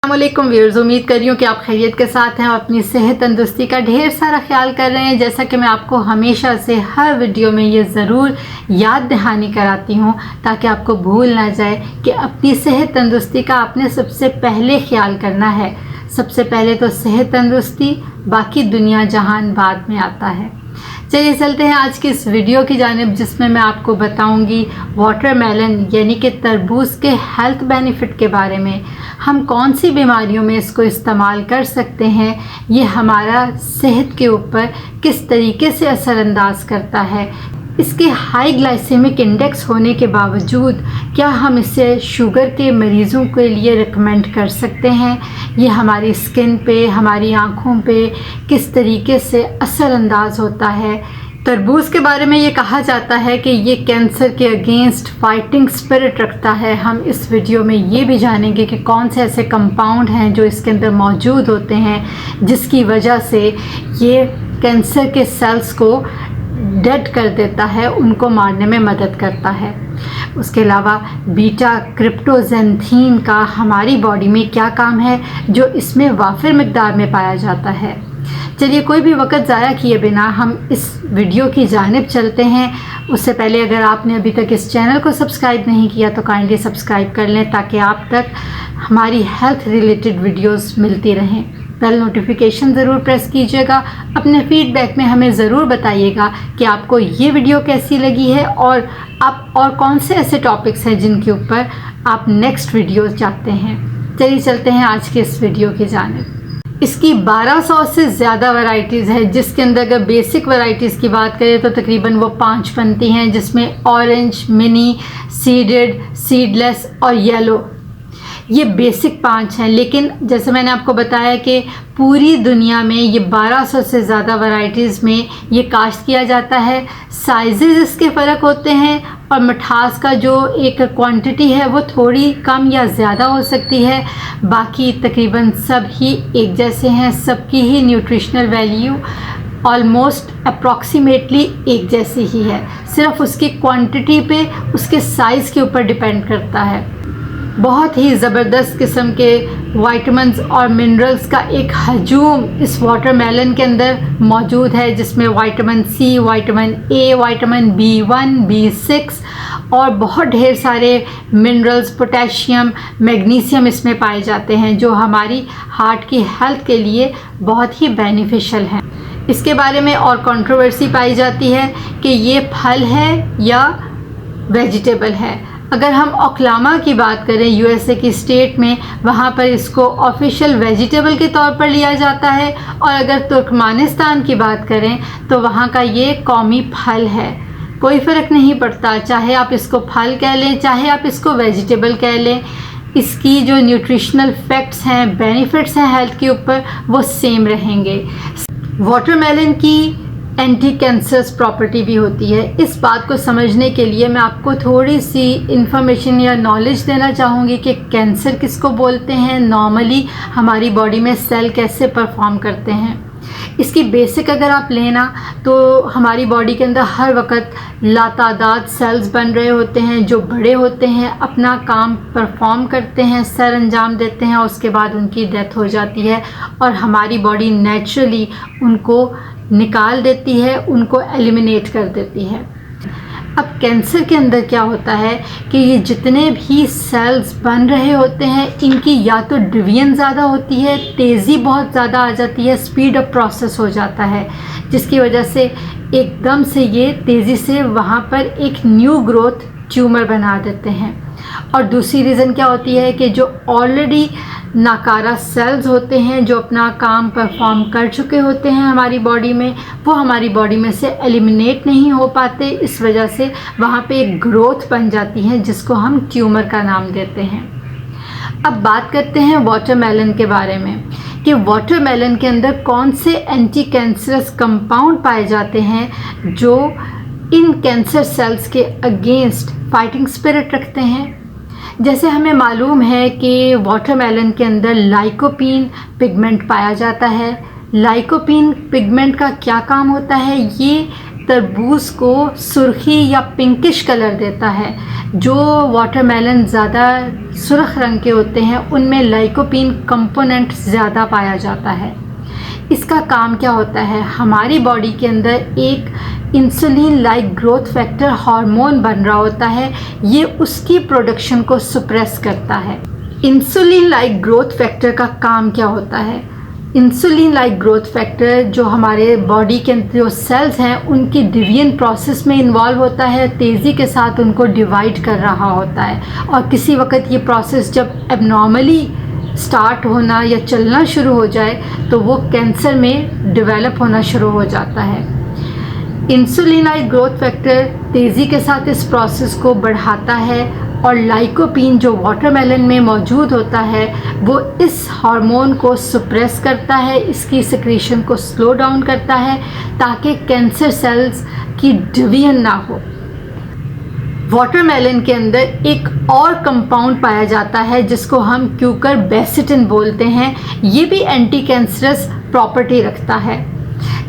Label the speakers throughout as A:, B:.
A: अस्सलामुअलैकुम व्यूअर्स, उम्मीद कर रही हूँ कि आप खैरियत के साथ हैं और अपनी सेहत तंदुरुस्ती का ढेर सारा ख्याल कर रहे हैं। जैसा कि मैं आपको हमेशा से हर वीडियो में ये ज़रूर याद दहानी कराती हूँ ताकि आपको भूल ना जाए कि अपनी सेहत तंदुरुस्ती का आपने सबसे पहले ख्याल करना है। सबसे पहले तो सेहत तंदुरुस्ती, बाकी दुनिया जहान बाद में आता है। चलिए चलते हैं आज की इस वीडियो की जानिब, जिसमें मैं आपको बताऊंगी वाटरमेलन यानी कि तरबूज के हेल्थ बेनिफिट के बारे में। हम कौन सी बीमारियों में इसको इस्तेमाल कर सकते हैं, ये हमारा सेहत के ऊपर किस तरीके से असरअंदाज करता है, इसके हाई ग्लाइसेमिक इंडेक्स होने के बावजूद क्या हम इसे शुगर के मरीज़ों के लिए रिकमेंड कर सकते हैं, ये हमारी स्किन पे, हमारी आँखों पे किस तरीके से असरअंदाज होता है। तरबूज के बारे में ये कहा जाता है कि ये कैंसर के अगेंस्ट फाइटिंग स्पिरिट रखता है। हम इस वीडियो में ये भी जानेंगे कि कौन से ऐसे कंपाउंड हैं जो इसके अंदर मौजूद होते हैं जिसकी वजह से ये कैंसर के सेल्स को डेड कर देता है, उनको मारने में मदद करता है। उसके अलावा बीटा क्रिप्टोजेंथीन का हमारी बॉडी में क्या काम है जो इसमें वाफिर मिकदार में पाया जाता है। चलिए कोई भी वक्त ज़ाया किए बिना हम इस वीडियो की जानिब चलते हैं। उससे पहले अगर आपने अभी तक इस चैनल को सब्सक्राइब नहीं किया तो काइंडली सब्सक्राइब कर लें ताकि आप तक हमारी हेल्थ रिलेटेड वीडियोस मिलती रहें। बेल नोटिफिकेशन ज़रूर प्रेस कीजिएगा। अपने फीडबैक में हमें ज़रूर बताइएगा कि आपको ये वीडियो कैसी लगी है और आप और कौन से ऐसे टॉपिक्स हैं जिनके ऊपर आप नेक्स्ट वीडियो चाहते हैं। चलिए चलते हैं आज के इस वीडियो की जानिब। इसकी 1200 से ज़्यादा वैरायटीज़ है, जिसके अंदर अगर बेसिक वैरायटीज़ की बात करें तो तकरीबन वो 5 बनती हैं, जिसमें ऑरेंज, मिनी, सीडेड, सीडलेस और येलो, ये बेसिक 5 हैं। लेकिन जैसे मैंने आपको बताया कि पूरी दुनिया में ये 1200 से ज़्यादा वैरायटीज़ में ये काश्त किया जाता है। साइजेस इसके फ़र्क होते हैं और मिठास का जो एक क्वांटिटी है वो थोड़ी कम या ज़्यादा हो सकती है। बाकी तकरीबन सब ही एक जैसे हैं, सबकी ही न्यूट्रिशनल वैल्यू ऑलमोस्ट अप्रॉक्सीमेटली एक जैसी ही है। सिर्फ उसकी क्वांटिटी पे, उसके साइज़ के ऊपर डिपेंड करता है। बहुत ही ज़बरदस्त किस्म के वाइटमिन्स और मिनरल्स का एक हजूम इस वाटरमेलन के अंदर मौजूद है, जिसमें vitamin C, vitamin A, vitamin B1, B6 और बहुत ढेर सारे मिनरल्स, पोटेशियम, मैग्नीशियम इसमें पाए जाते हैं जो हमारी हार्ट की हेल्थ के लिए बहुत ही बेनिफिशियल हैं। इसके बारे में और कंट्रोवर्सी पाई जाती है कि ये फल है या वेजिटेबल है। अगर हम ओक्लामा की बात करें, USA की स्टेट में, वहाँ पर इसको ऑफिशियल वेजिटेबल के तौर पर लिया जाता है। और अगर तुर्कमानिस्तान की बात करें तो वहाँ का ये कौमी फल है। कोई फ़र्क नहीं पड़ता, चाहे आप इसको फल कह लें, चाहे आप इसको वेजिटेबल कह लें, इसकी जो न्यूट्रिशनल फैक्ट्स हैं, बेनिफिट्स हैं हेल्थ के ऊपर, वो सेम रहेंगे। वाटरमेलन की एंटी कैंसरस प्रॉपर्टी भी होती है। इस बात को समझने के लिए मैं आपको थोड़ी सी इंफॉर्मेशन या नॉलेज देना चाहूँगी कि कैंसर किसको बोलते हैं, नॉर्मली हमारी बॉडी में सेल कैसे परफॉर्म करते हैं। इसकी बेसिक अगर आप लेना तो हमारी बॉडी के अंदर हर वक्त लातादाद सेल्स बन रहे होते हैं जो बड़े होते हैं, अपना काम परफॉर्म करते हैं, सर अंजाम देते हैं और उसके बाद उनकी डेथ हो जाती है और हमारी बॉडी नेचुरली उनको निकाल देती है, उनको एलिमिनेट कर देती है। अब कैंसर के अंदर क्या होता है कि ये जितने भी सेल्स बन रहे होते हैं, इनकी या तो डिवीजन ज़्यादा होती है, तेज़ी बहुत ज़्यादा आ जाती है, स्पीड अप प्रोसेस हो जाता है, जिसकी वजह से एकदम से ये तेज़ी से वहाँ पर एक न्यू ग्रोथ ट्यूमर बना देते हैं। और दूसरी रीज़न क्या होती है कि जो ऑलरेडी नाकारा सेल्स होते हैं, जो अपना काम परफॉर्म कर चुके होते हैं हमारी बॉडी में, वो हमारी बॉडी में से एलिमिनेट नहीं हो पाते। इस वजह से वहाँ पे एक ग्रोथ बन जाती है जिसको हम ट्यूमर का नाम देते हैं। अब बात करते हैं वाटरमेलन के बारे में कि वाटरमेलन के अंदर कौन से एंटी कैंसरस कंपाउंड पाए जाते हैं जो इन कैंसर सेल्स के अगेंस्ट फाइटिंग स्पिरिट रखते हैं। जैसे हमें मालूम है कि वाटरमेलन के अंदर लाइकोपीन पिगमेंट पाया जाता है। लाइकोपीन पिगमेंट का क्या काम होता है, ये तरबूज को सुर्खी या पिंकिश कलर देता है। जो वाटरमेलन ज़्यादा सुर्ख रंग के होते हैं उनमें लाइकोपीन कंपोनेंट ज़्यादा पाया जाता है। इसका काम क्या होता है, हमारी बॉडी के अंदर एक insulin like growth factor hormone बन रहा होता है, ये उसकी प्रोडक्शन को सप्रेस करता है। इंसुलिन लाइक ग्रोथ फैक्टर का काम क्या होता है, इंसुलिन लाइक ग्रोथ फैक्टर जो हमारे बॉडी के अंदर जो सेल्स हैं उनकी डिवीजन प्रोसेस में इन्वॉल्व होता है, तेज़ी के साथ उनको डिवाइड कर रहा होता है और किसी वक्त ये प्रोसेस जब एबनॉर्मली स्टार्ट होना या चलना शुरू हो जाए तो वो कैंसर में डेवलप होना शुरू हो जाता है। इंसुलिन लाइक ग्रोथ फैक्टर तेज़ी के साथ इस प्रोसेस को बढ़ाता है और लाइकोपीन जो वाटरमेलन में मौजूद होता है वो इस हार्मोन को सप्रेस करता है, इसकी सिक्रीशन को स्लो डाउन करता है ताकि कैंसर सेल्स की डिवीजन ना हो। वाटरमेलन के अंदर एक और कंपाउंड पाया जाता है जिसको हम क्यूकरबेसिटिन बोलते हैं, ये भी एंटी कैंसरस प्रॉपर्टी रखता है।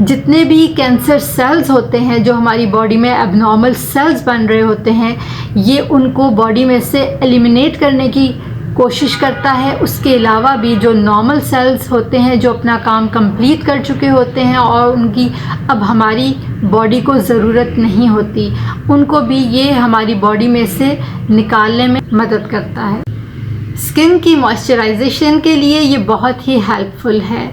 A: जितने भी कैंसर सेल्स होते हैं जो हमारी बॉडी में एबनॉर्मल सेल्स बन रहे होते हैं, ये उनको बॉडी में से एलिमिनेट करने की कोशिश करता है। उसके अलावा भी जो नॉर्मल सेल्स होते हैं जो अपना काम कंप्लीट कर चुके होते हैं और उनकी अब हमारी बॉडी को ज़रूरत नहीं होती, उनको भी ये हमारी बॉडी में से निकालने में मदद करता है। स्किन की मॉइस्चराइजेशन के लिए ये बहुत ही हेल्पफुल है।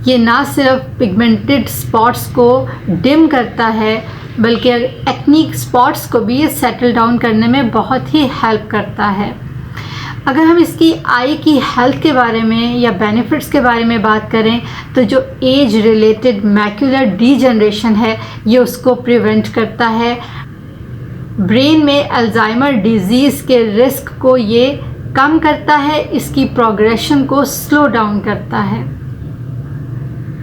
A: ये ना सिर्फ पिगमेंटेड स्पॉट्स को डिम करता है बल्कि एक्निक स्पॉट्स को भी ये सेटल डाउन करने में बहुत ही हेल्प करता है। अगर हम इसकी आई की हेल्थ के बारे में या बेनिफिट्स के बारे में बात करें तो जो एज रिलेटेड मैक्यूलर डीजनरेशन है ये उसको प्रिवेंट करता है। ब्रेन में अल्जाइमर डिजीज़ के रिस्क को ये कम करता है, इसकी प्रोग्रेशन को स्लो डाउन करता है।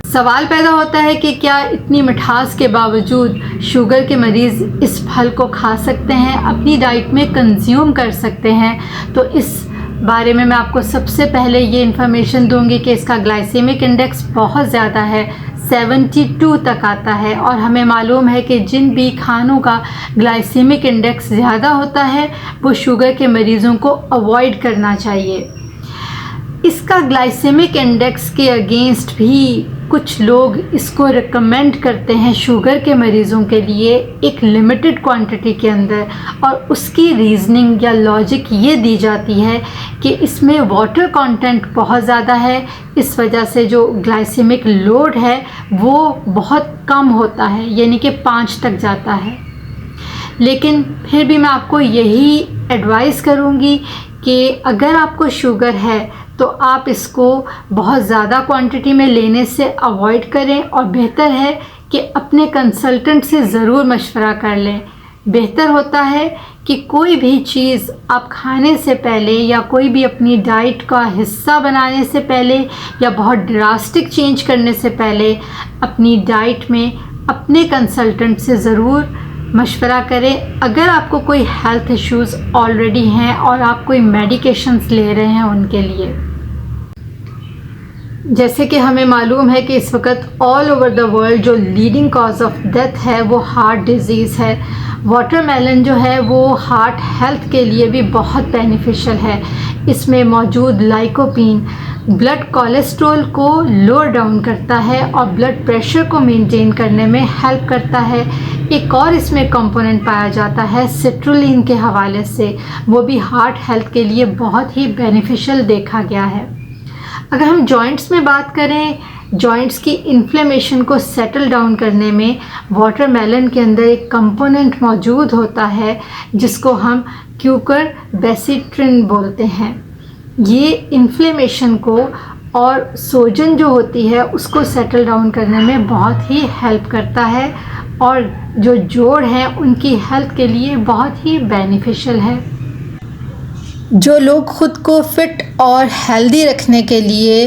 A: सवाल पैदा होता है कि क्या इतनी मिठास के बावजूद शुगर के मरीज़ इस फल को खा सकते हैं, अपनी डाइट में कंज्यूम कर सकते हैं? तो इस बारे में मैं आपको सबसे पहले ये इन्फॉर्मेशन दूंगी कि इसका ग्लाइसेमिक इंडेक्स बहुत ज़्यादा है, 72 तक आता है और हमें मालूम है कि जिन भी खानों का ग्लाइसेमिक इंडेक्स ज़्यादा होता है वो शुगर के मरीज़ों को अवॉइड करना चाहिए। इसका ग्लाइसेमिक इंडेक्स के अगेंस्ट भी कुछ लोग इसको रिकमेंड करते हैं शुगर के मरीज़ों के लिए एक लिमिटेड क्वांटिटी के अंदर, और उसकी रीज़निंग या लॉजिक ये दी जाती है कि इसमें वाटर कंटेंट बहुत ज़्यादा है, इस वजह से जो ग्लाइसेमिक लोड है वो बहुत कम होता है, यानी कि 5 तक जाता है। लेकिन फिर भी मैं आपको यही एडवाइस करूँगी कि अगर आपको शुगर है तो आप इसको बहुत ज़्यादा क्वांटिटी में लेने से अवॉइड करें और बेहतर है कि अपने कंसल्टेंट से ज़रूर मशवरा कर लें। बेहतर होता है कि कोई भी चीज़ आप खाने से पहले या कोई भी अपनी डाइट का हिस्सा बनाने से पहले या बहुत ड्रास्टिक चेंज करने से पहले अपनी डाइट में अपने कंसल्टेंट से ज़रूर मशवरा करें। अगर आपको कोई हेल्थ इश्यूज़ ऑलरेडी हैं और आप कोई मेडिकेशंस ले रहे हैं उनके लिए, जैसे कि हमें मालूम है कि इस वक्त ऑल ओवर द वर्ल्ड जो लीडिंग कॉज ऑफ डेथ है वो हार्ट डिजीज़ है। वाटरमेलन जो है वो हार्ट हेल्थ के लिए भी बहुत बेनिफिशियल है। इसमें मौजूद लाइकोपीन ब्लड कोलेस्ट्रॉल को लोअर डाउन करता है और ब्लड प्रेशर को मेंटेन करने में हेल्प करता है। एक और इसमें कंपोनेंट पाया जाता है सिट्रुलिन के हवाले से, वो भी हार्ट हेल्थ के लिए बहुत ही बेनिफिशियल देखा गया है। अगर हम जॉइंट्स में बात करें, जॉइंट्स की इन्फ्लेमेशन को सेटल डाउन करने में वाटरमेलन के अंदर एक कंपोनेंट मौजूद होता है जिसको हम क्यूकरबेसिटिन बोलते हैं। ये इन्फ्लेमेशन को और सोजन जो होती है उसको सेटल डाउन करने में बहुत ही हेल्प करता है और जो जोड़ हैं उनकी हेल्थ के लिए बहुत ही बेनिफिशियल है। जो लोग ख़ुद को फिट और हेल्दी रखने के लिए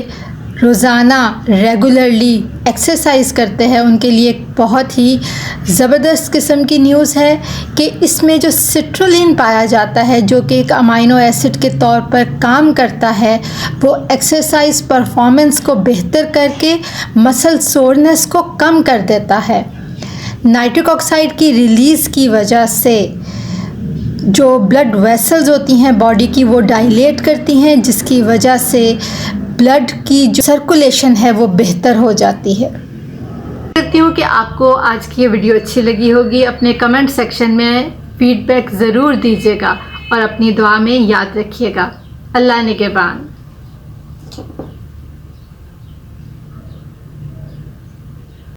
A: रोज़ाना रेगुलरली एक्सरसाइज करते हैं उनके लिए एक बहुत ही ज़बरदस्त किस्म की न्यूज़ है कि इसमें जो सिट्रुलिन पाया जाता है जो कि एक अमाइनो एसिड के तौर पर काम करता है, वो एक्सरसाइज परफॉर्मेंस को बेहतर करके मसल सोरनेस को कम कर देता है। नाइट्रिक ऑक्साइड की रिलीज़ की वजह से जो ब्लड वेसल्स होती हैं बॉडी की वो डायलेट करती हैं, जिसकी वजह से ब्लड की जो सर्कुलेशन है वो बेहतर हो जाती है। करती हूँ कि आपको आज की ये वीडियो अच्छी लगी होगी। अपने कमेंट सेक्शन में फीडबैक ज़रूर दीजिएगा और अपनी दुआ में याद रखिएगा। अल्लाह निगहबान।